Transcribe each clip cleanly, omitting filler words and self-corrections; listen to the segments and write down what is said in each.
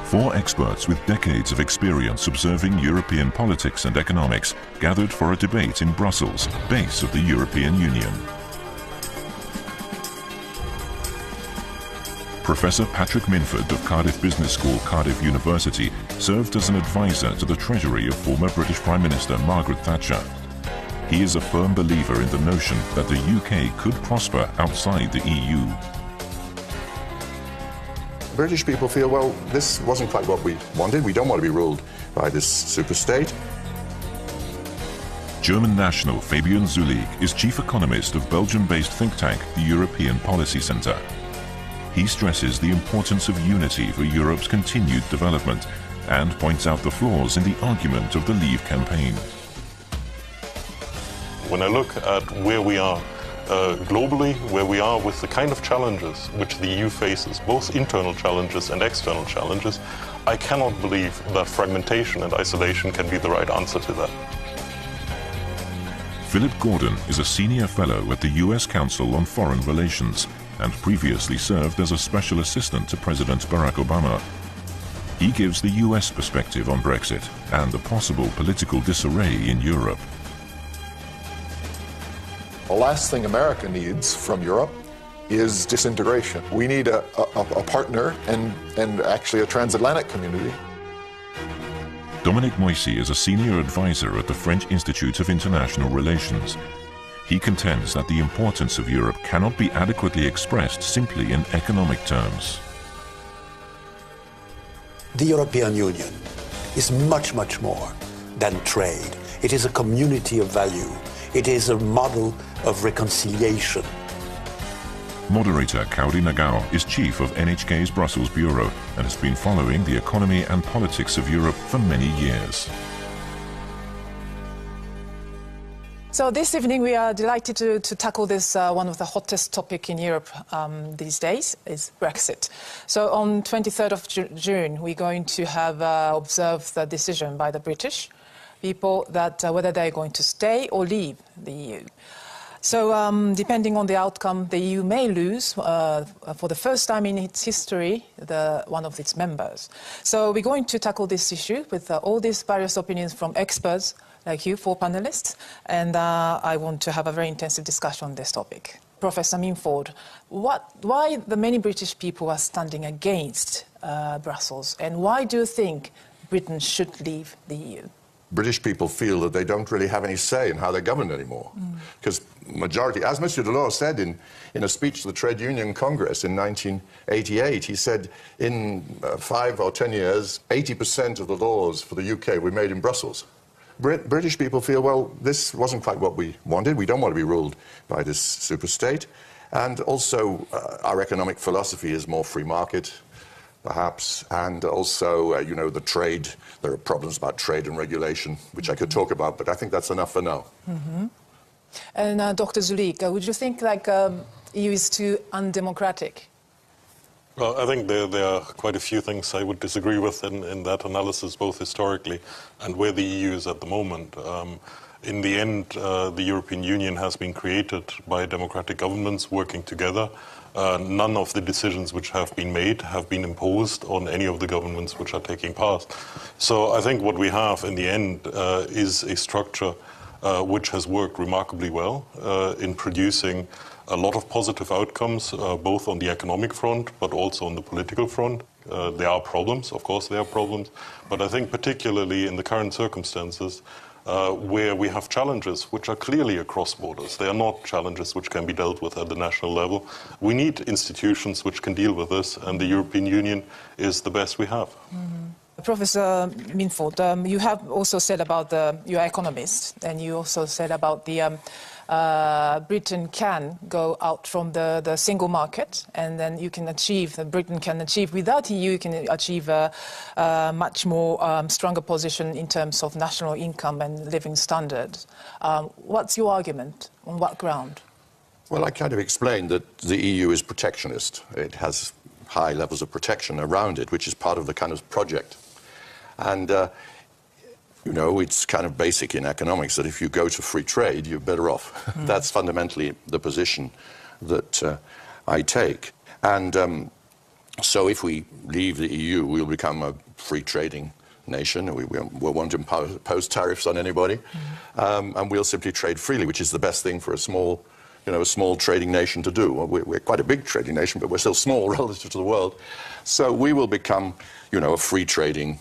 Four experts with decades of experience observing European politics and economics gathered for a debate in Brussels, base of the European Union. Professor Patrick Minford of Cardiff Business School, Cardiff University, served as an advisor to the Treasury of former British Prime Minister Margaret Thatcher. He is a firm believer in the notion that the UK could prosper outside the EU. British people feel, well, this wasn't quite what we wanted. We don't want to be ruled by this superstate. German national Fabian Zulig is chief economist of Belgium-based think tank, the European Policy Centre. He stresses the importance of unity for Europe's continued development and points out the flaws in the argument of the Leave campaign. When I look at where we are globally, where we are with the kind of challenges which the EU faces, both internal challenges and external challenges, I cannot believe that fragmentation and isolation can be the right answer to that. Philip Gordon is a senior fellow at the US Council on Foreign Relations and previously served as a special assistant to President Barack Obama. He gives the US perspective on Brexit and the possible political disarray in Europe. The last thing America needs from Europe is disintegration. We need a partner and actually a transatlantic community. Dominique Moissy is a senior advisor at the French Institute of International Relations. He contends that the importance of Europe cannot be adequately expressed simply in economic terms. The European Union is much, much more than trade. It is a community of value. It is a model of reconciliation. Moderator Kauri Nagao is chief of NHK's Brussels Bureau and has been following the economy and politics of Europe for many years. So this evening we are delighted to tackle this, one of the hottest topics in Europe these days is Brexit. So on 23rd of June we're going to have observed the decision by the British people that whether they're going to stay or leave the EU. So depending on the outcome, the EU may lose, for the first time in its history, one of its members. So we're going to tackle this issue with all these various opinions from experts like you, four panelists, and I want to have a very intensive discussion on this topic. Professor Minford, why the many British people are standing against Brussels, and why do you think Britain should leave the EU? British people feel that they don't really have any say in how they're governed anymore. Because majority, as Monsieur Delors said in a speech to the Trade Union Congress in 1988, he said in 5 or 10 years, 80% of the laws for the UK were made in Brussels. British people feel, well, this wasn't quite what we wanted. We don't want to be ruled by this superstate. And also, our economic philosophy is more free market, perhaps, and also, you know, the trade. There are problems about trade and regulation, which I could talk about, but I think that's enough for now. And Dr. Zulik, would you think like EU is too undemocratic? Well, I think there are quite a few things I would disagree with in that analysis, both historically and where the EU is at the moment. In the end, the European Union has been created by democratic governments working together. None of the decisions which have been made have been imposed on any of the governments which are taking part. So I think what we have in the end is a structure which has worked remarkably well in producing a lot of positive outcomes, both on the economic front, but also on the political front. There are problems, of course there are problems, but I think particularly in the current circumstances, where we have challenges which are clearly across borders. They are not challenges which can be dealt with at the national level. We need institutions which can deal with this, and the European Union is the best we have. Professor Minford, you have also said about you're an economist, and you also said about the Britain can go out from the single market, and then you can achieve, Britain can achieve, without EU, you can achieve a much more stronger position in terms of national income and living standards. What's your argument? On what ground? Well, I kind of explained that the EU is protectionist. It has high levels of protection around it, which is part of the kind of project. And you know, it's kind of basic in economics that if you go to free trade, you're better off. That's fundamentally the position that I take. And So if we leave the EU, we'll become a free trading nation. We won't impose tariffs on anybody, and we'll simply trade freely, which is the best thing for a small trading nation to do. We're quite a big trading nation, but we're still small relative to the world. So we will become, a free trading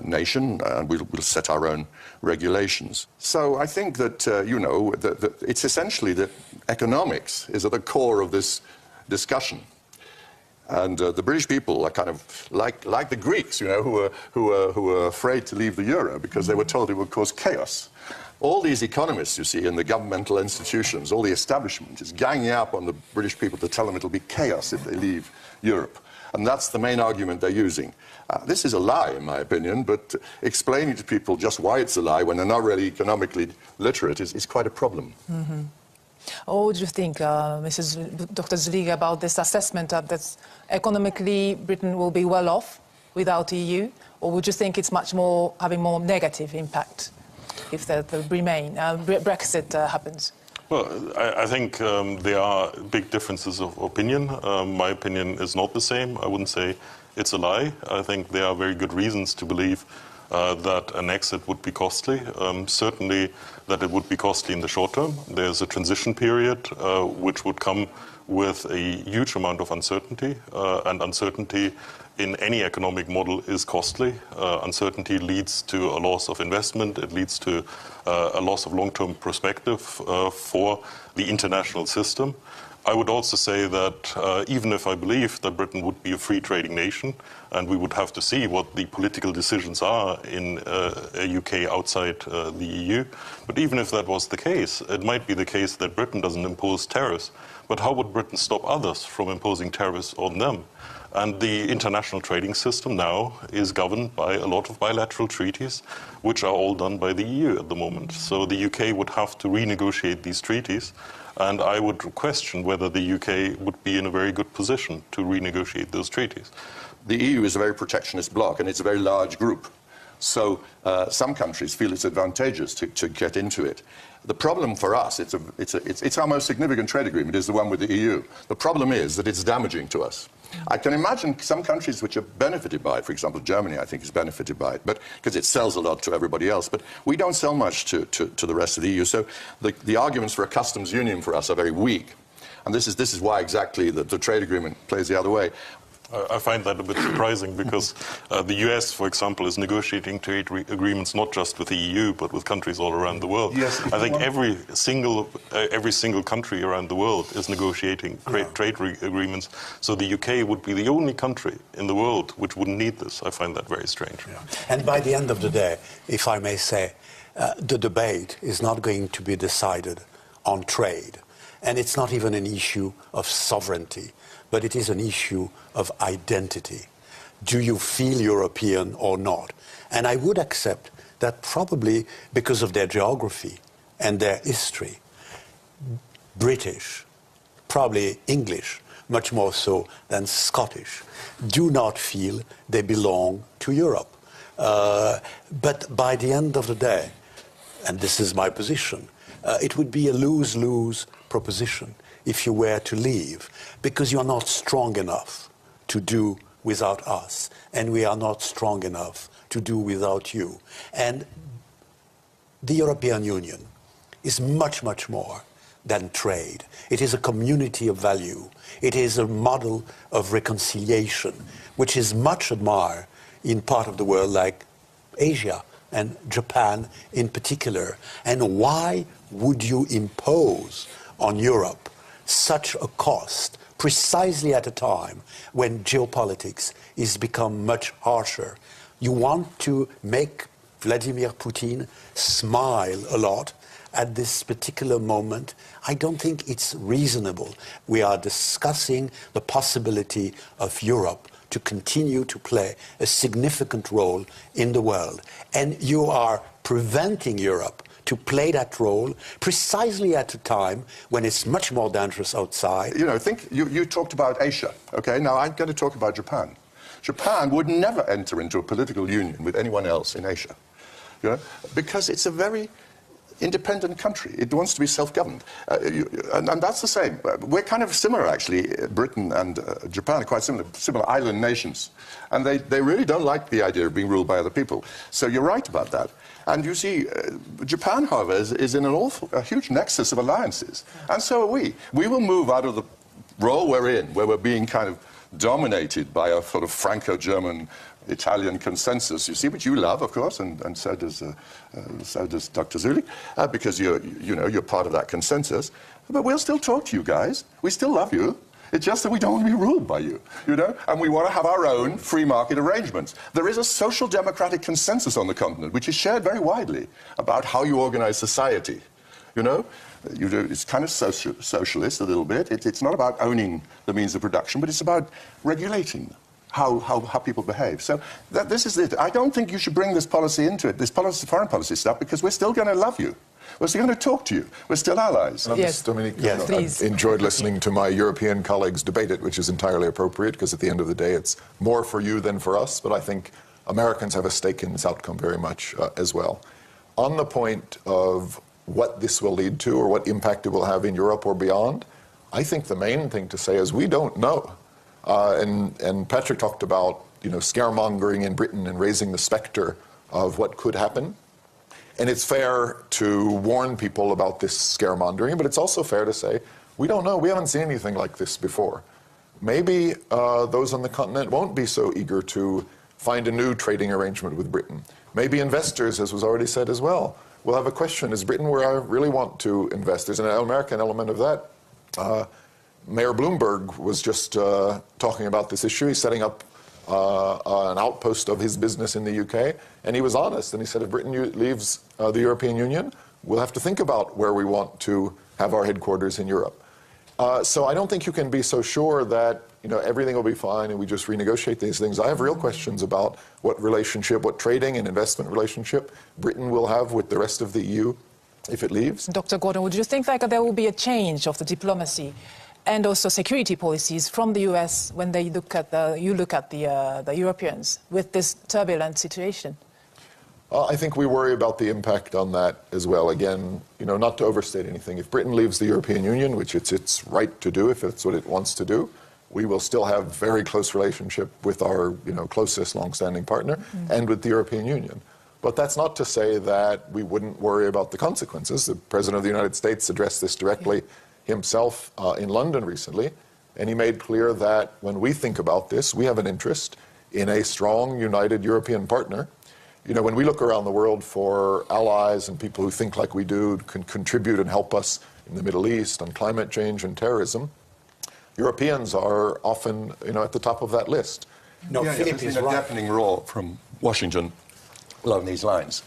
nation, and we'll set our own regulations. So I think that, that it's essentially that economics is at the core of this discussion. And the British people are kind of like the Greeks, who were afraid to leave the euro because they were told it would cause chaos. All these economists, you see, in the governmental institutions, all the establishment is ganging up on the British people to tell them it'll be chaos if they leave Europe. And that's the main argument they're using. This is a lie, in my opinion, but explaining to people just why it's a lie when they're not really economically literate is quite a problem. Mm-hmm. What would you think, Dr. Zeliga, about this assessment that economically Britain will be well off without EU? Or would you think it's much more having more negative impact if the Brexit happens? Well, I think there are big differences of opinion. My opinion is not the same. I wouldn't say it's a lie. I think there are very good reasons to believe that an exit would be costly. Certainly that it would be costly in the short term. There's a transition period which would come with a huge amount of uncertainty, and uncertainty in any economic model is costly. Uncertainty leads to a loss of investment. It leads to a loss of long-term perspective for the international system. I would also say that even if I believe that Britain would be a free trading nation, and we would have to see what the political decisions are in a UK outside the EU, but even if that was the case, it might be the case that Britain doesn't impose tariffs. But how would Britain stop others from imposing tariffs on them? And the international trading system now is governed by a lot of bilateral treaties, which are all done by the EU at the moment. So the UK would have to renegotiate these treaties, and I would question whether the UK would be in a very good position to renegotiate those treaties. The EU is a very protectionist bloc, and it's a very large group. So some countries feel it's advantageous to get into it. The problem for us, it's our most significant trade agreement, is the one with the EU. The problem is that it's damaging to us. I can imagine some countries which are benefited by it. For example, Germany, I think, is benefited by it, but because it sells a lot to everybody else. But we don't sell much to the rest of the EU. So the arguments for a customs union for us are very weak. And this is why exactly the trade agreement plays the other way. I find that a bit surprising because the US, for example, is negotiating trade agreements not just with the EU but with countries all around the world. Yes, I think every single country around the world is negotiating trade agreements. So the UK would be the only country in the world which wouldn't need this. I find that very strange. Yeah. And by the end of the day, if I may say, the debate is not going to be decided on trade. And it's not even an issue of sovereignty, but it is an issue of identity. Do you feel European or not? And I would accept that probably because of their geography and their history, British, probably English, much more so than Scottish, do not feel they belong to Europe. But by the end of the day, and this is my position, it would be a lose-lose proposition if you were to leave, because you are not strong enough to do without us, and we are not strong enough to do without you. And the European Union is much, much more than trade. It is a community of value. It is a model of reconciliation, which is much admired in part of the world like Asia and Japan in particular. And why would you impose on Europe such a cost precisely at a time when geopolitics is become much harsher? You want to make Vladimir Putin smile a lot at this particular moment. I don't think it's reasonable. We are discussing the possibility of Europe to continue to play a significant role in the world. And you are preventing Europe to play that role precisely at a time when it's much more dangerous outside. You know, you talked about Asia, okay? Now I'm going to talk about Japan. Japan would never enter into a political union with anyone else in Asia, you know, because it's a very independent country. It wants to be self-governed. And that's the same. We're kind of similar, actually. Britain and Japan are quite similar island nations. And they really don't like the idea of being ruled by other people. So you're right about that. And you see, Japan, however, is in a huge nexus of alliances. And so are we. We will move out of the role we're in, where we're being kind of dominated by a sort of Franco-German Italian consensus, you see, which you love, of course, and so does Dr. Zulik, because you're part of that consensus. But we'll still talk to you guys. We still love you. It's just that we don't want to be ruled by you, and we want to have our own free market arrangements. There is a social democratic consensus on the continent, which is shared very widely, about how you organize society, It's kind of socialist a little bit. It's not about owning the means of production, but it's about regulating how people behave. So this is it. I don't think you should bring this policy into it, this foreign policy stuff, because we're still going to love you. We're still going to talk to you. We're still allies. Yes, Dominique, yes, please. I enjoyed listening to my European colleagues debate it, which is entirely appropriate, because at the end of the day, it's more for you than for us. But I think Americans have a stake in this outcome very much as well. On the point of what this will lead to or what impact it will have in Europe or beyond, I think the main thing to say is we don't know. And Patrick talked about scaremongering in Britain and raising the specter of what could happen. And it's fair to warn people about this scaremongering, but it's also fair to say we don't know. We haven't seen anything like this before. Maybe those on the continent won't be so eager to find a new trading arrangement with Britain. Maybe investors, as was already said as well, will have a question, is Britain where I really want to invest? There's an American element of that. Mayor Bloomberg was just talking about this issue. He's setting up an outpost of his business in the UK, and he was honest, and he said if Britain leaves the European Union, we'll have to think about where we want to have our headquarters in Europe. So I don't think you can be so sure that everything will be fine and we just renegotiate these things. I have real questions about what relationship, what trading and investment relationship Britain will have with the rest of the EU if it leaves. Dr. Gordon, would you think that there will be a change of the diplomacy and also security policies from the US when they look at the Europeans with this turbulent situation? I think we worry about the impact on that as well. Again, not to overstate anything. If Britain leaves the European Union, which it's its right to do if that's what it wants to do, we will still have very close relationship with our closest long-standing partner and with the European Union. But that's not to say that we wouldn't worry about the consequences. The President of the United States addressed this directly himself in London recently, and he made clear that when we think about this, we have an interest in a strong, united European partner. When we look around the world for allies and people who think like we do, can contribute and help us in the Middle East on climate change and terrorism, Europeans are often, at the top of that list. No, Philip there's is been a right. deafening roar from Washington along these lines.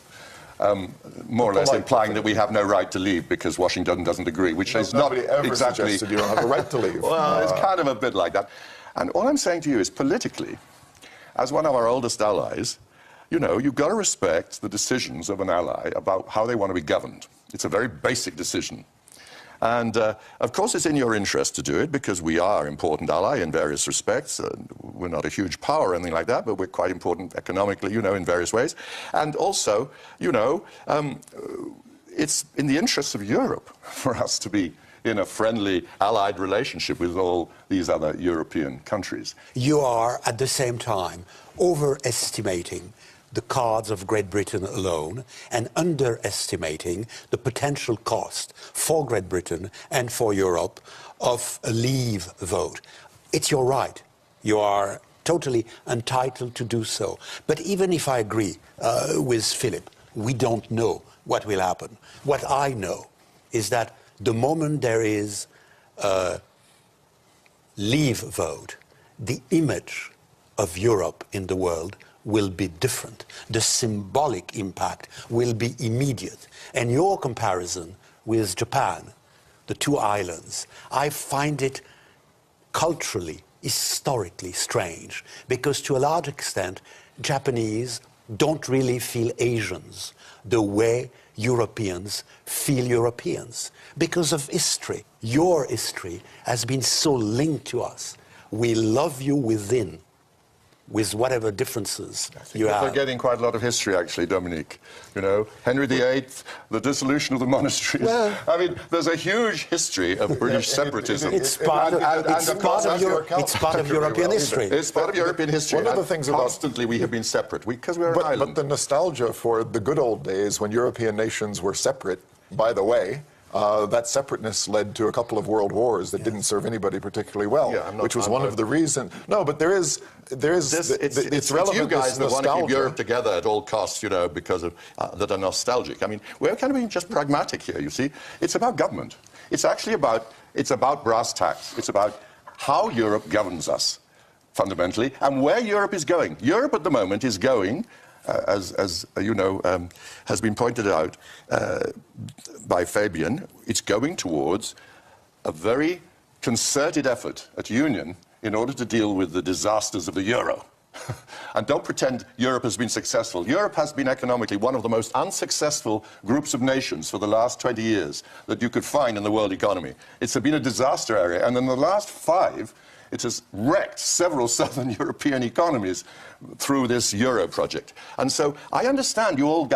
More or less implying that we have no right to leave because Washington doesn't agree, which is not Nobody ever exactly... suggested you don't have a right to leave. Well, it's kind of a bit like that. And all I'm saying to you is politically, as one of our oldest allies, you've got to respect the decisions of an ally about how they want to be governed. It's a very basic decision. And, of course, it's in your interest to do it because we are an important ally in various respects. We're not a huge power or anything like that, but we're quite important economically, in various ways. And also, it's in the interests of Europe for us to be in a friendly, allied relationship with all these other European countries. You are, at the same time, overestimating the cards of Great Britain alone and underestimating the potential cost for Great Britain and for Europe of a leave vote. It's your right. You are totally entitled to do so. But even if I agree with Philip, we don't know what will happen. What I know is that the moment there is a leave vote, the image of Europe in the world will be different. The symbolic impact will be immediate. And your comparison with Japan, the two islands, I find it culturally, historically strange, because to a large extent, Japanese don't really feel Asians the way Europeans feel Europeans because of history. Your history has been so linked to us. We love you within with whatever differences you You're have. forgetting quite a lot of history, actually, Dominique. You know, Henry VIII, the dissolution of the monasteries. Well, I mean, there's a huge history of British separatism. It's part of European history. It's part of European history. One of the things about constantly we have been separate because we're an But island. the nostalgia for the good old days when European nations were separate, by the way, that separateness led to a couple of world wars that didn't serve anybody particularly well, which was one of the reasons. No, but there is it's relevant. you guys that want to keep nostalgia. Europe together at all costs, you know, because of that are nostalgic. I mean, we're kind of being just pragmatic here. You see, it's about government. It's actually about brass tacks. It's about how Europe governs us, fundamentally, and where Europe is going. Europe at the moment is going. As you know, has been pointed out by Fabian, it's going towards a very concerted effort at union in order to deal with the disasters of the euro. And don't pretend Europe has been successful. Europe has been economically one of the most unsuccessful groups of nations for the last 20 years that you could find in the world economy. It's been a disaster area, and in the last 5, it has wrecked several southern European economies through this Euro project. And so I understand you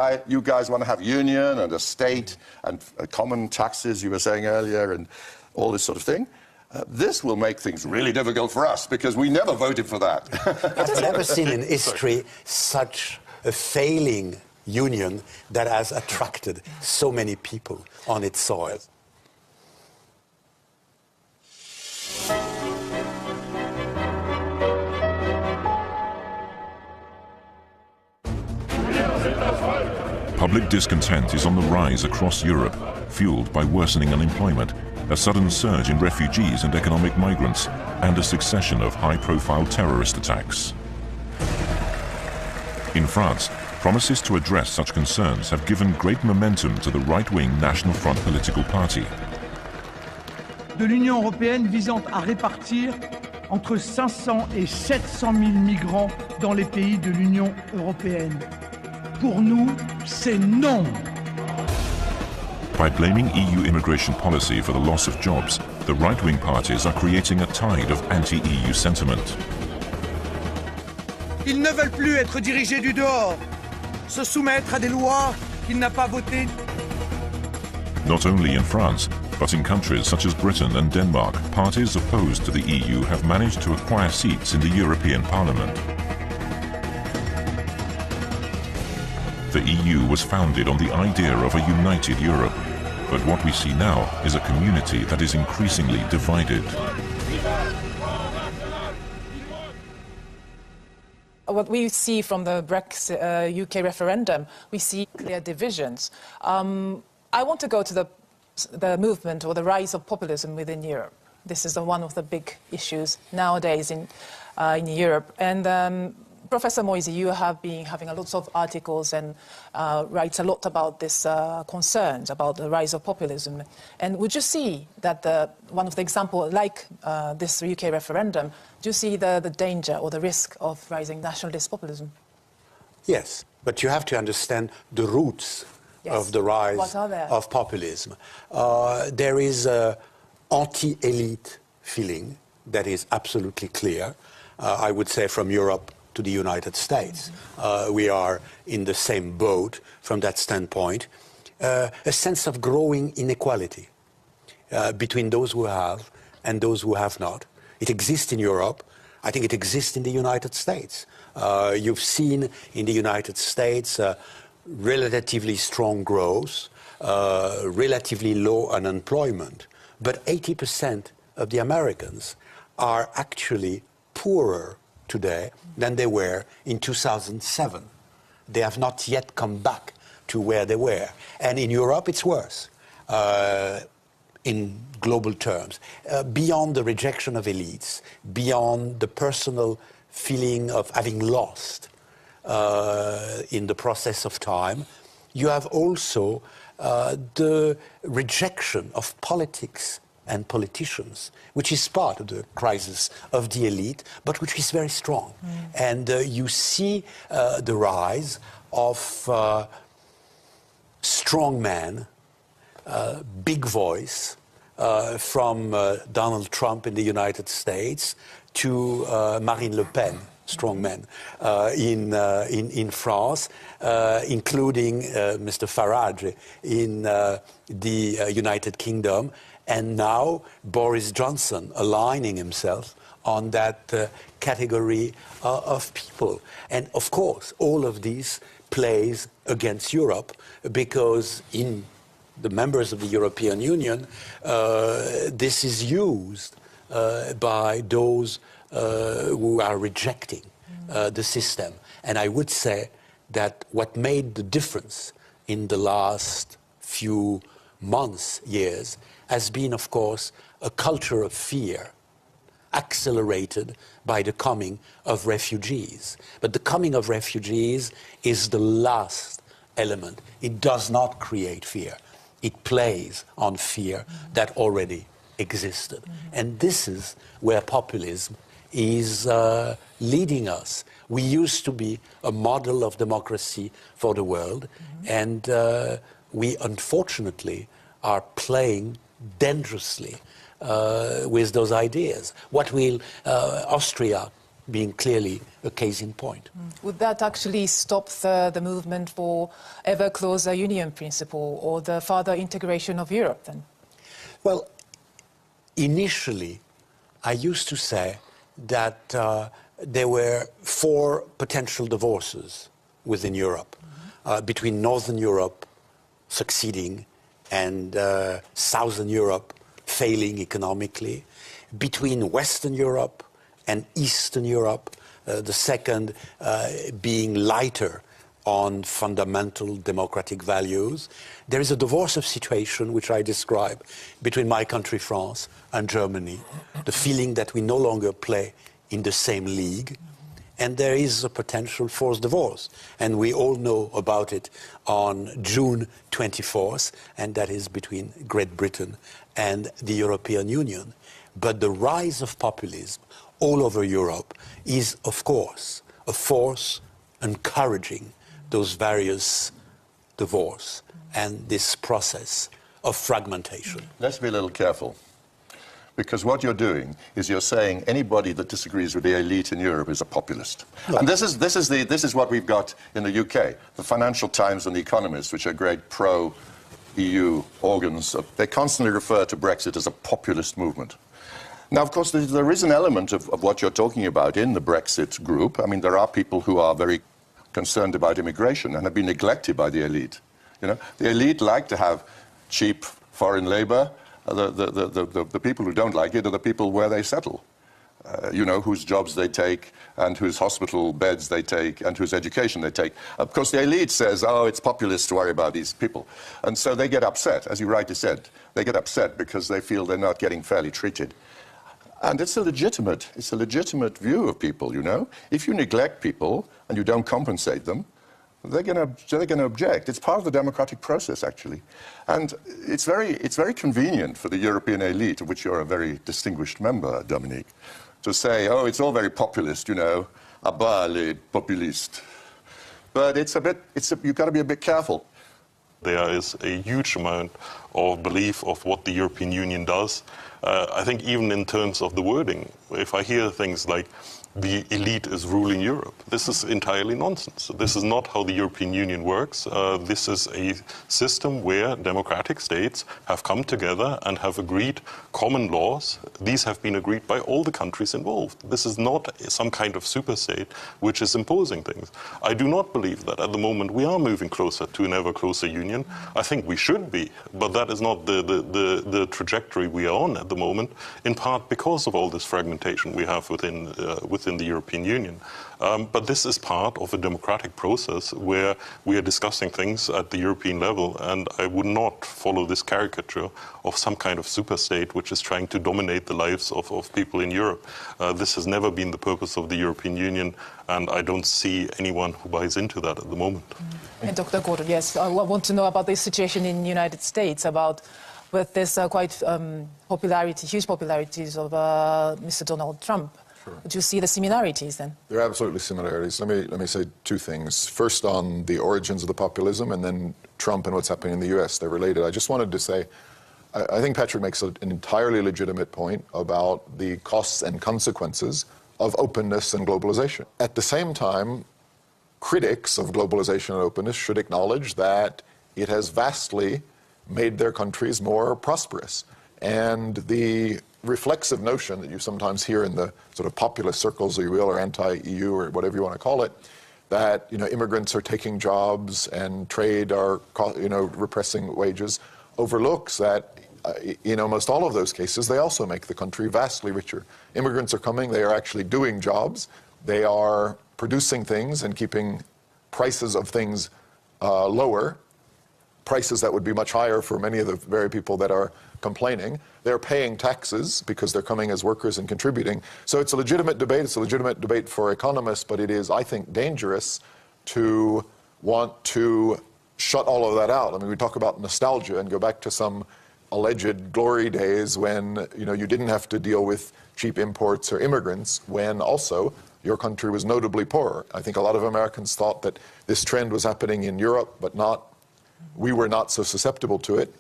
guys want to have union and a state and common taxes, you were saying earlier, and all this sort of thing. This will make things really difficult for us because we never voted for that. I've never seen in history such a failing union that has attracted so many people on its soil. Public discontent is on the rise across Europe, fueled by worsening unemployment, a sudden surge in refugees and economic migrants, and a succession of high-profile terrorist attacks. In France, promises to address such concerns have given great momentum to the right-wing National Front political party. De l'Union européenne visant à répartir entre 500 et 700 000 migrants dans les pays de l'Union européenne. Pour nous, c'est non. By blaming EU immigration policy for the loss of jobs, the right-wing parties are creating a tide of anti-EU sentiment. Ils ne veulent plus être dirigés du dehors, se soumettre à des lois qu'ils n'ont pas votées. Not only in France, but in countries such as Britain and Denmark, parties opposed to the EU have managed to acquire seats in the European Parliament. The EU was founded on the idea of a united Europe, but what we see now is a community that is increasingly divided. What we see from the BREXIT UK referendum, we see clear divisions. I want to go to the movement or the rise of populism within Europe. This is one of the big issues nowadays in Europe. And Professor Moisey, you have been having a lot of articles and writes a lot about this concerns about the rise of populism. And would you see that one of the examples, like this UK referendum, do you see the danger or the risk of rising nationalist populism? Yes, but you have to understand the roots of the rise of populism. There is an anti-elite feeling that is absolutely clear, I would say, from Europe to the United States. We are in the same boat from that standpoint. A sense of growing inequality between those who have and those who have not. It exists in Europe. I think it exists in the United States. You've seen in the United States relatively strong growth, relatively low unemployment, but 80% of the Americans are actually poorer today than they were in 2007. They have not yet come back to where they were. And in Europe, it's worse in global terms. Beyond the rejection of elites, beyond the personal feeling of having lost in the process of time, you have also the rejection of politics and politicians, which is part of the crisis of the elite, but which is very strong. And you see the rise of strong men, big voice, from Donald Trump in the United States to Marine Le Pen strong men in France, including Mr. Farage in the United Kingdom, and now Boris Johnson aligning himself on that category of people. And of course, all of this plays against Europe, because in the members of the European Union, this is used by those who are rejecting the system. And I would say that what made the difference in the last few months, years, has been, of course, a culture of fear, accelerated by the coming of refugees. But the coming of refugees is the last element. It does not create fear. It plays on fear that already existed. And this is where populism is leading us. We used to be a model of democracy for the world, and we unfortunately are playing dangerously with those ideas. What will Austria being clearly a case in point. Would that actually stop the movement for ever closer union principle or the further integration of Europe then? Well, initially, I used to say that there were 4 potential divorces within Europe, between Northern Europe succeeding and Southern Europe failing economically, between Western Europe and Eastern Europe, the second being lighter on fundamental democratic values. There is a divorce of situation, which I describe, between my country, France, and Germany, the feeling that we no longer play in the same league, and there is a potential forced divorce. And we all know about it on June 24th, and that is between Great Britain and the European Union. But the rise of populism all over Europe is, of course, a force encouraging those various divorce and this process of fragmentation. Let's be a little careful, because what you're doing is you're saying anybody that disagrees with the elite in Europe is a populist. No. And this is what we've got in the UK. The Financial Times and The Economist, which are great pro-EU organs, they constantly refer to Brexit as a populist movement. Now, of course, there is an element of what you're talking about in the Brexit group. I mean, there are people who are very concerned about immigration and have been neglected by the elite. You know, the elite like to have cheap foreign labor. The people who don't like it are the people where they settle. You know, whose jobs they take and whose hospital beds they take and whose education they take. Of course, the elite says, oh, it's populist to worry about these people. And so they get upset, as you rightly said. They get upset because they feel they're not getting fairly treated. And it's a legitimate view of people, you know. If you neglect people and you don't compensate them, they're going to object. It's part of the democratic process, actually. And it's very convenient for the European elite, of which you're a very distinguished member, Dominique, to say, oh, it's all very populist, you know, à bas les populistes. But you've got to be a bit careful. There is a huge amount of belief of what the European Union does. I think even in terms of the wording, if I hear things like the elite is ruling Europe, this is entirely nonsense. This is not how the European Union works. This is a system where democratic states have come together and have agreed common laws. These have been agreed by all the countries involved. This is not some kind of super state which is imposing things. I do not believe that at the moment we are moving closer to an ever closer union. I think we should be, but that is not the trajectory we are on at the moment, in part because of all this fragmentation we have within the European Union. But this is part of a democratic process where we are discussing things at the European level, and I would not follow this caricature of some kind of super state which is trying to dominate the lives of people in Europe. This has never been the purpose of the European Union, and I don't see anyone who buys into that at the moment. And Dr. Gordon, yes, I want to know about the situation in the United States, with this quite huge popularities of Mr. Donald Trump. Would you see the similarities then? There are absolutely similarities. Let me say 2 things. First, on the origins of the populism, and then Trump and what's happening in the US. They're related. I just wanted to say, I think Patrick makes an entirely legitimate point about the costs and consequences of openness and globalization. At the same time, critics of globalization and openness should acknowledge that it has vastly made their countries more prosperous. And the reflexive notion that you sometimes hear in the sort of populist circles, if you will, or anti-EU or whatever you want to call it, that immigrants are taking jobs and trade are repressing wages, overlooks that in almost all of those cases, they also make the country vastly richer. Immigrants are coming, they are actually doing jobs, they are producing things and keeping prices of things lower, prices that would be much higher for many of the very people that are complaining. They're paying taxes because they're coming as workers and contributing. So it's a legitimate debate. It's a legitimate debate for economists, but it is, I think, dangerous to want to shut all of that out. I mean, we talk about nostalgia and go back to some alleged glory days when you didn't have to deal with cheap imports or immigrants, when also your country was notably poorer. I think a lot of Americans thought that this trend was happening in Europe, but we were not so susceptible to it.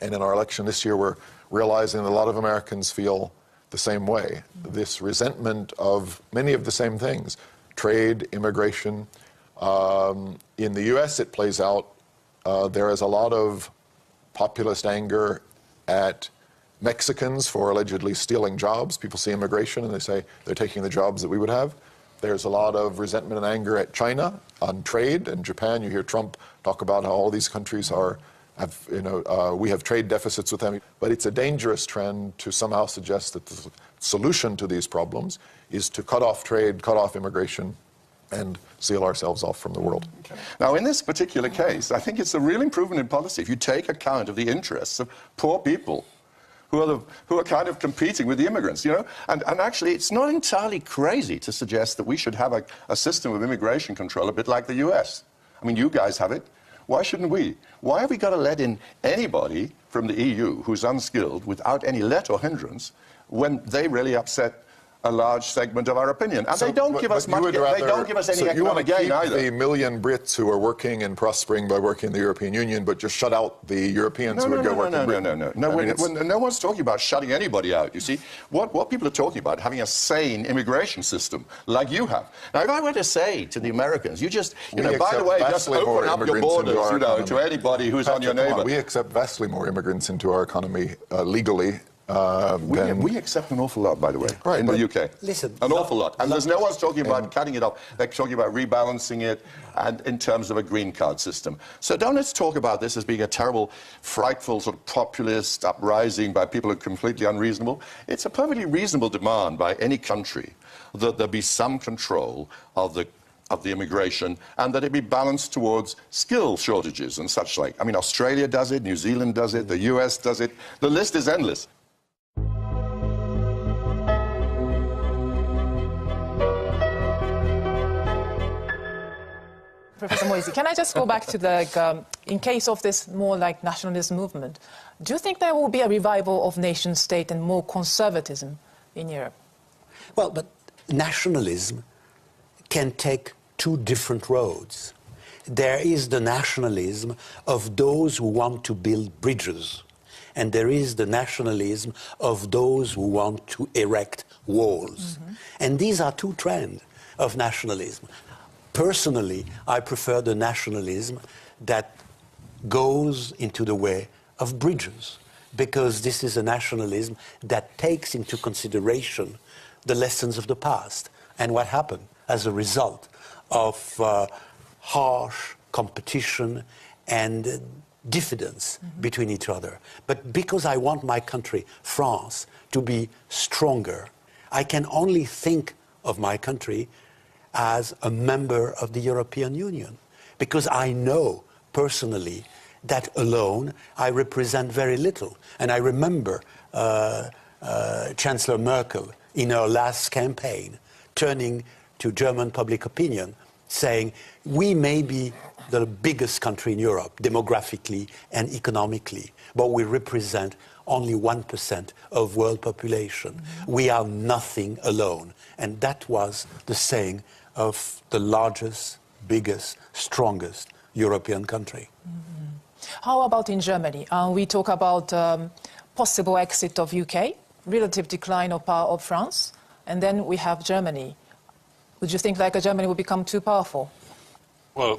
And in our election this year, we're realizing that a lot of Americans feel the same way. This resentment of many of the same things, trade, immigration. In the US, it plays out. There is a lot of populist anger at Mexicans for allegedly stealing jobs. People see immigration and they say they're taking the jobs that we would have. There's a lot of resentment and anger at China on trade. And Japan, you hear Trump talk about how all these countries we have trade deficits with them. But it's a dangerous trend to somehow suggest that the solution to these problems is to cut off trade, cut off immigration, and seal ourselves off from the world. Okay. Now, in this particular case, I think it's a real improvement in policy if you take account of the interests of poor people who are kind of competing with the immigrants, And actually, it's not entirely crazy to suggest that we should have a system of immigration control a bit like the US. I mean, you guys have it. Why shouldn't we? Why have we got to let in anybody from the EU who's unskilled without any let or hindrance when they really upset a large segment of our opinion? And they don't give us much. They don't give us any economic gain either. So you want to keep the million Brits who are working and prospering by working in the European Union, but just shut out the Europeans who would go work in Britain? No one's talking about shutting anybody out, you see. What people are talking about, having a sane immigration system like you have. Now, if I were to say to the Americans, you just, by the way, just open up your borders, to anybody who's on your neighbor. We accept vastly more immigrants into our economy legally. We accept an awful lot, by the way, in the UK. Listen, an awful lot. And there's no one's talking about cutting it off. They're talking about rebalancing it and in terms of a green card system. So don't let's talk about this as being a terrible, frightful, sort of populist uprising by people who are completely unreasonable. It's a perfectly reasonable demand by any country that there be some control of the immigration, and that it be balanced towards skill shortages and such like. I mean, Australia does it, New Zealand does it, the US does it. The list is endless. Professor Moisey, can I just go back to in case of this more like nationalist movement, do you think there will be a revival of nation state and more conservatism in Europe? Well, but nationalism can take two different roads. There is the nationalism of those who want to build bridges, and there is the nationalism of those who want to erect walls. Mm-hmm. And these are two trends of nationalism. Personally, I prefer the nationalism that goes into the way of bridges, because this is a nationalism that takes into consideration the lessons of the past and what happened as a result of harsh competition and diffidence between each other. But because I want my country, France, to be stronger, I can only think of my country as a member of the European Union, because I know personally that alone I represent very little. And I remember Chancellor Merkel in her last campaign turning to German public opinion saying, we may be the biggest country in Europe demographically and economically, but we represent only 1% of world population. Mm-hmm. We are nothing alone. And that was the saying of the largest, biggest, strongest European country. Mm-hmm. How about in Germany? We talk about possible exit of UK, relative decline of power of France. and then we have Germany. Would you think like Germany would become too powerful? Well,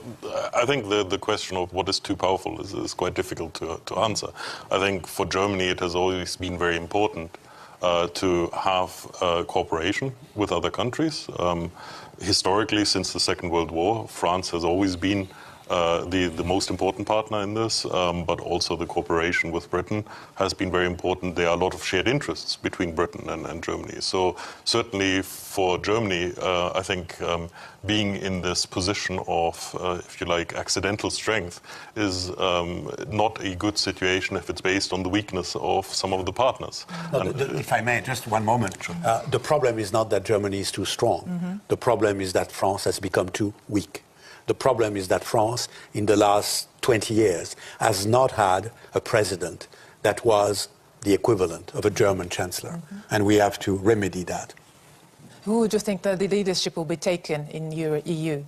I think the question of what is too powerful is quite difficult to answer. I think for Germany it has always been very important to have cooperation with other countries. Historically, since the Second World War, France has always been the most important partner in this, but also the cooperation with Britain has been very important. There are a lot of shared interests between Britain and Germany. So certainly for Germany, I think being in this position of, if you like, accidental strength is not a good situation if it's based on the weakness of some of the partners. No, if I may, just one moment. The problem is not that Germany is too strong. The problem is that France has become too weak. The problem is that France, in the last 20 years, has not had a president that was the equivalent of a German chancellor. And we have to remedy that. Who would you think that the leadership will be taken in EU?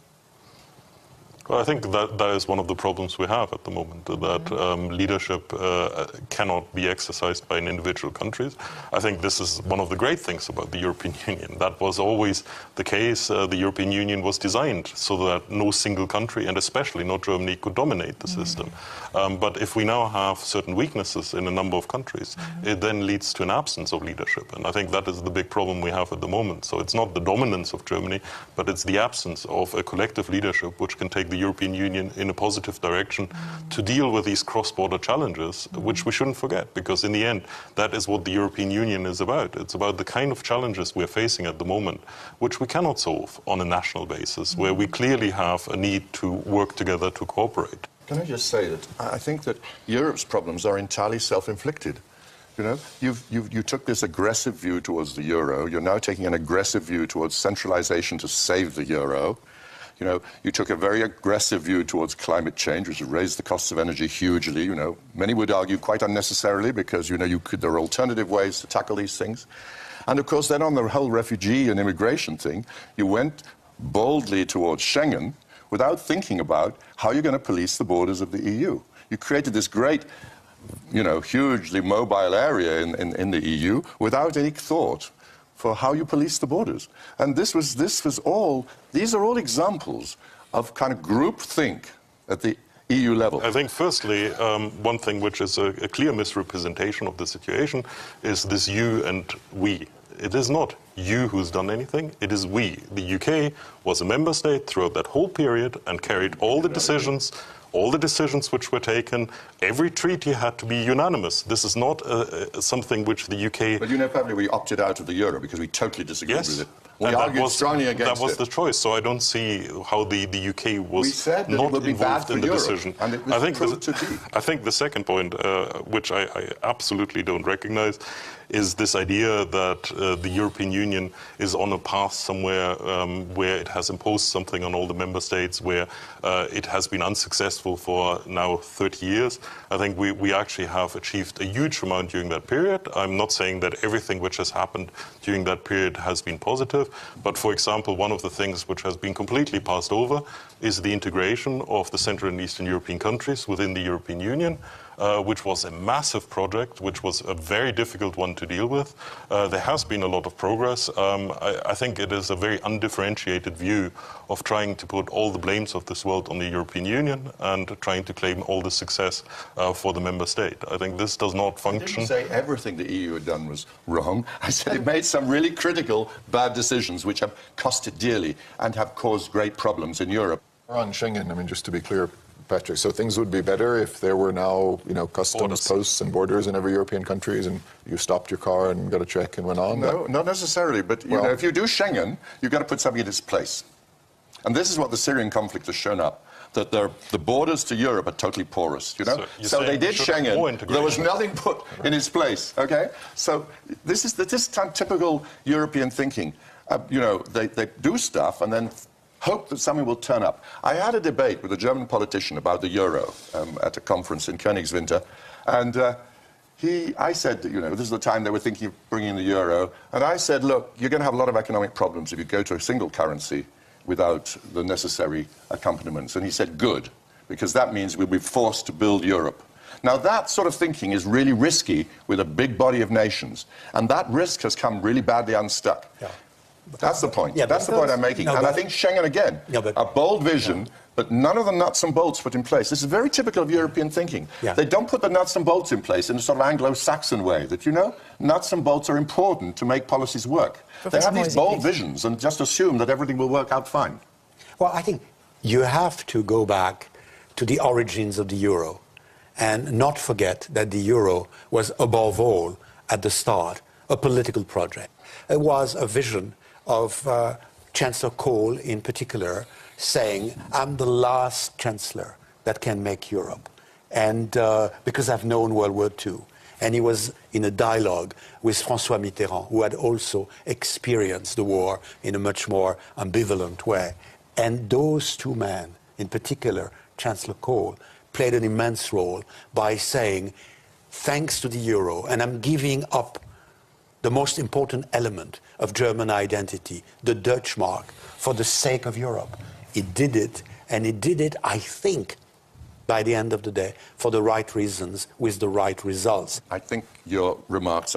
Well, I think that is one of the problems we have at the moment, that leadership cannot be exercised by individual countries. I think this is one of the great things about the European Union. That was always the case. The European Union was designed so that no single country, and especially not Germany, could dominate the system. But if we now have certain weaknesses in a number of countries, it then leads to an absence of leadership. And I think that is the big problem we have at the moment. So it's not the dominance of Germany, but it's the absence of a collective leadership which can take the European Union in a positive direction to deal with these cross-border challenges, which we shouldn't forget, because in the end, that is what the European Union is about. It's about the kind of challenges we're facing at the moment, which we cannot solve on a national basis, where we clearly have a need to work together to cooperate. Can I just say that I think that Europe's problems are entirely self-inflicted. You know, you took this aggressive view towards the euro. You're now taking an aggressive view towards centralization to save the euro. You know, you took a very aggressive view towards climate change, which has raised the costs of energy hugely. You know, many would argue quite unnecessarily, because, you know, there are alternative ways to tackle these things. And of course, then on the whole refugee and immigration thing, you went boldly towards Schengen without thinking about how you're going to police the borders of the EU. You created this great, you know, hugely mobile area in the EU without any thought for how you police the borders. And these are all examples of kind of groupthink at the EU level. I think, firstly, one thing which is a clear misrepresentation of the situation is this you and we. It is not you who's done anything, it is we. The UK was a member state throughout that whole period and carried all the decisions which were taken. Every treaty had to be unanimous. This is not something which the UK... But you know, probably we opted out of the euro because we totally disagreed with it. We and argued strongly against it. That was the choice, so I don't see how the UK was not involved in the decision. And it was proved to be. I think the second point, which I absolutely don't recognize, is this idea that the European Union is on a path somewhere where it has imposed something on all the member states, where it has been unsuccessful for now 30 years. I think we actually have achieved a huge amount during that period. I'm not saying that everything which has happened during that period has been positive, but for example, one of the things which has been completely passed over is the integration of the Central and Eastern European countries within the European Union. Which was a massive project, which was a very difficult one to deal with. There has been a lot of progress. I think it is a very undifferentiated view of trying to put all the blames of this world on the European Union and trying to claim all the success for the member state. I think this does not function. I didn't say everything the EU had done was wrong. I said it made some really critical, bad decisions which have cost it dearly and have caused great problems in Europe. On Schengen, I mean, just to be clear, Patrick, so things would be better if there were now, you know, customs posts and borders in every European countries, and you stopped your car and got a check and went on? No, not necessarily, but you know, if you do Schengen, you've got to put something in its place. And this is what the Syrian conflict has shown up, that the borders to Europe are totally porous, you know? So they did Schengen, there was nothing put in its place, okay? So this is typical European thinking. You know, they do stuff and then hope that something will turn up. I had a debate with a German politician about the euro at a conference in Königswinter, and I said, you know, this is the time they were thinking of bringing in the euro, and I said, look, you're going to have a lot of economic problems if you go to a single currency without the necessary accompaniments. And he said, good, because that means we'll be forced to build Europe. Now, that sort of thinking is really risky with a big body of nations, and that risk has come really badly unstuck. Yeah. That's the point. Yeah, That's the point I'm making. No, and I think Schengen, again, a bold vision, but none of the nuts and bolts put in place. This is very typical of European thinking. Yeah. They don't put the nuts and bolts in place in a sort of Anglo-Saxon way, that, you know, nuts and bolts are important to make policies work. They have these bold visions and just assume that everything will work out fine. Well, I think you have to go back to the origins of the euro and not forget that the euro was, above all, at the start, a political project. It was a vision of Chancellor Kohl in particular saying, I'm the last chancellor that can make Europe, and because I've known World War II. And he was in a dialogue with François Mitterrand, who had also experienced the war in a much more ambivalent way. And those two men, in particular, Chancellor Kohl, played an immense role by saying, thanks to the euro, and I'm giving up the most important element of German identity, the Dutch mark, for the sake of Europe. He did it, and he did it, I think, by the end of the day, for the right reasons, with the right results. I think your remarks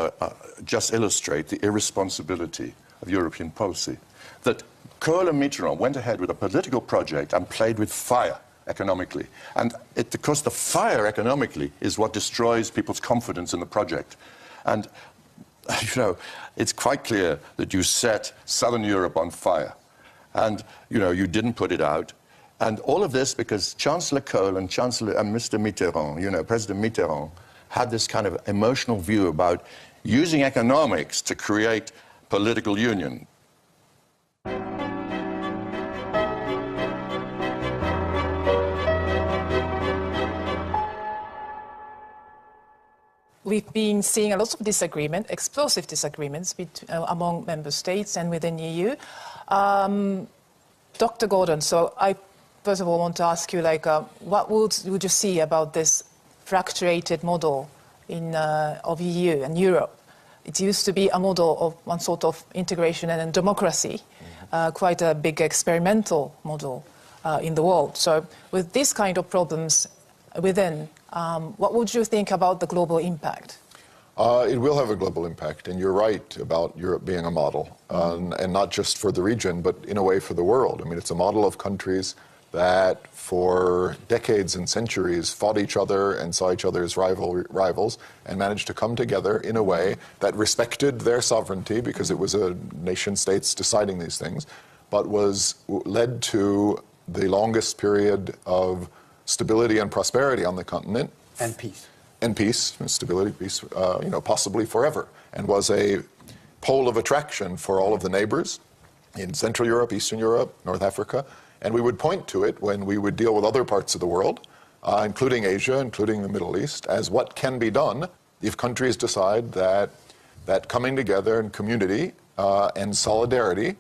just illustrate the irresponsibility of European policy. That Kohl and Mitterrand went ahead with a political project and played with fire economically. And because the fire economically is what destroys people's confidence in the project. And, you know, it's quite clear that you set Southern Europe on fire. And, you know, you didn't put it out. And all of this because Chancellor Kohl and Mr. Mitterrand, you know, President Mitterrand, had this kind of emotional view about using economics to create political union. We've been seeing a lot of disagreement, explosive disagreements among member states and within the EU. Dr. Gordon, so I first of all want to ask you, like, what would you see about this fractured model of EU and Europe? It used to be a model of one sort of integration and democracy, quite a big experimental model in the world. So with these kind of problems within, what would you think about the global impact? It will have a global impact, and you're right about Europe being a model, and not just for the region, but in a way for the world. I mean, it's a model of countries that for decades and centuries fought each other and saw each other as rivals and managed to come together in a way that respected their sovereignty, because it was a nation states deciding these things, but led to the longest period of stability and prosperity on the continent. And peace. And peace, stability, peace, you know, possibly forever, and was a pole of attraction for all of the neighbors in Central Europe, Eastern Europe, North Africa. And we would point to it when we would deal with other parts of the world, including Asia, including the Middle East, as what can be done if countries decide that coming together in community and solidarity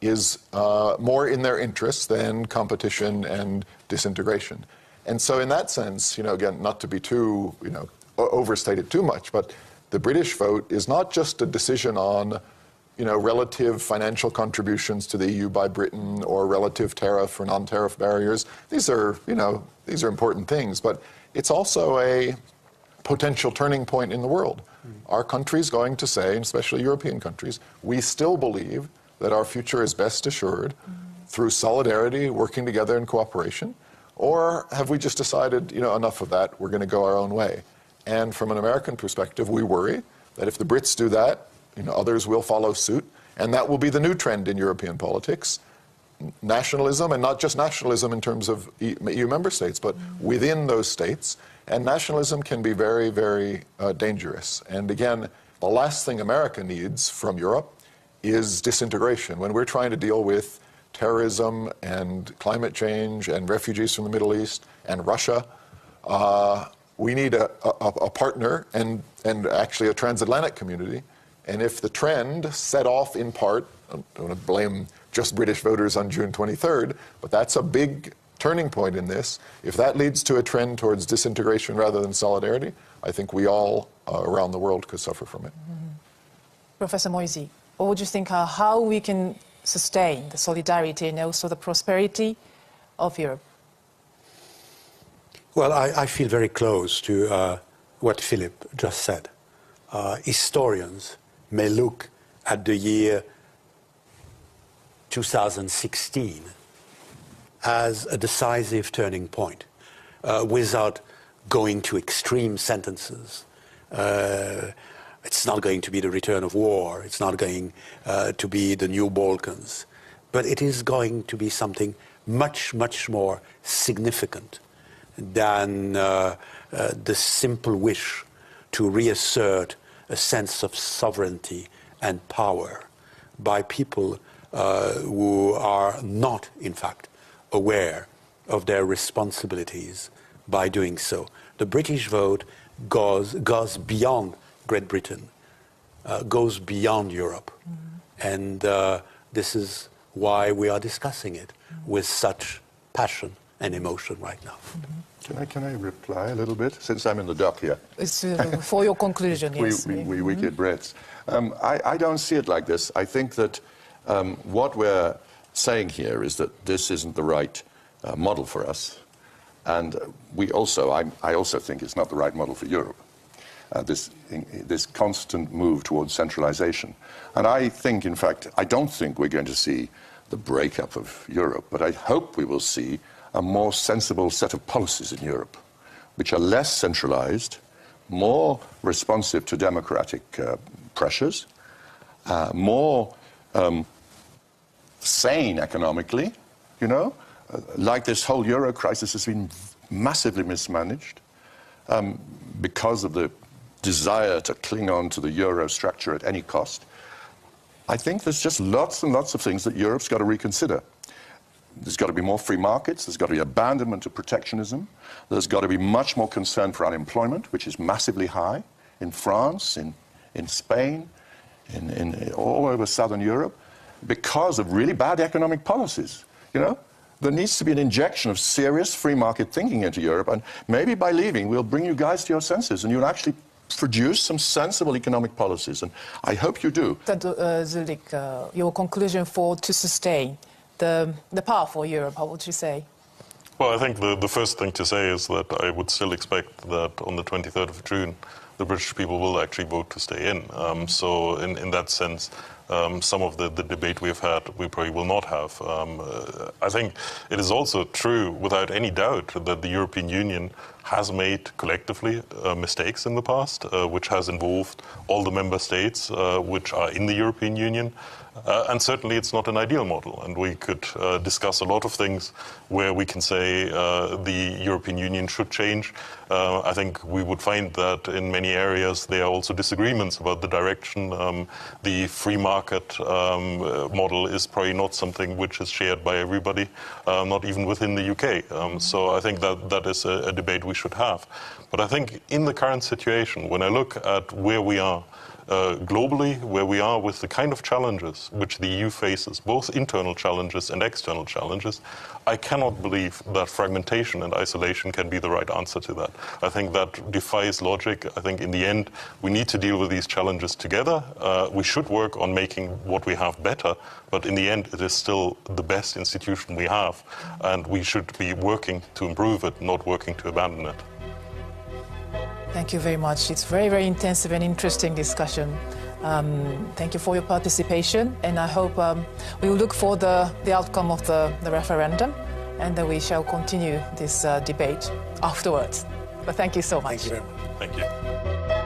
is more in their interests than competition and disintegration. And so in that sense, you know, again, not to be too, you know, overstated too much, but the British vote is not just a decision on, you know, relative financial contributions to the EU by Britain or relative tariff or non-tariff barriers. These are, you know, these are important things, but it's also a potential turning point in the world. Our country's going to say, and especially European countries, we still believe that our future is best assured through solidarity, working together in cooperation, or have we just decided, you know, enough of that, we're going to go our own way? And from an American perspective, we worry that if the Brits do that, you know, others will follow suit, and that will be the new trend in European politics. Nationalism, and not just nationalism in terms of EU member states, but within those states. And nationalism can be very, very dangerous. And again, the last thing America needs from Europe is disintegration. When we're trying to deal with terrorism and climate change and refugees from the Middle East and Russia, we need a partner and actually a transatlantic community. And if the trend set off in part, I don't want to blame just British voters on June 23rd, but that's a big turning point in this. If that leads to a trend towards disintegration rather than solidarity, I think we all around the world could suffer from it. Professor Moisy, what would you think how we can sustain the solidarity and also the prosperity of Europe? Well, I feel very close to what Philip just said. Historians may look at the year 2016 as a decisive turning point, without going to extreme sentences. It's not going to be the return of war. It's not going to be the new Balkans. But it is going to be something much, much more significant than the simple wish to reassert a sense of sovereignty and power by people who are not, in fact, aware of their responsibilities by doing so. The British vote goes beyond Great Britain, goes beyond Europe. And this is why we are discussing it with such passion and emotion right now. Can I reply a little bit, since I'm in the dock here? It's for your conclusion, yes. We wicked Brits. I don't see it like this. I think that what we're saying here is that this isn't the right model for us. And I also think it's not the right model for Europe. This constant move towards centralization. And I think, in fact, I don't think we're going to see the breakup of Europe, but I hope we will see a more sensible set of policies in Europe, which are less centralized, more responsive to democratic pressures, more sane economically, you know, like this whole euro crisis has been massively mismanaged because of the desire to cling on to the euro structure at any cost. I think there's just lots and lots of things that Europe's got to reconsider. There's got to be more free markets, there's got to be abandonment of protectionism, there's got to be much more concern for unemployment, which is massively high in France, in Spain, in all over southern Europe, because of really bad economic policies, you know? There needs to be an injection of serious free market thinking into Europe, and maybe by leaving we'll bring you guys to your senses and you'll actually produce some sensible economic policies, and I hope you do. Zulik, your conclusion to sustain the path for Europe, how would you say? Well, I think the first thing to say is that I would still expect that on the 23rd of June, the British people will actually vote to stay in. So in that sense, some of the debate we've had, we probably will not have. I think it is also true, without any doubt, that the European Union has made collectively mistakes in the past, which has involved all the member states which are in the European Union. And certainly it's not an ideal model, and we could discuss a lot of things where we can say the European Union should change. I think we would find that in many areas there are also disagreements about the direction. The free market model is probably not something which is shared by everybody, not even within the UK. So I think that is a debate we should have. But I think in the current situation, when I look at where we are, globally, where we are with the kind of challenges which the EU faces, both internal challenges and external challenges, I cannot believe that fragmentation and isolation can be the right answer to that. I think that defies logic. I think in the end, we need to deal with these challenges together. We should work on making what we have better, but in the end, it is still the best institution we have, and we should be working to improve it, not working to abandon it. Thank you very much. It's very, very intensive and interesting discussion. Thank you for your participation, and I hope we will look for the outcome of the referendum, and then we shall continue this debate afterwards. But thank you so much. Thank you very much. Thank you.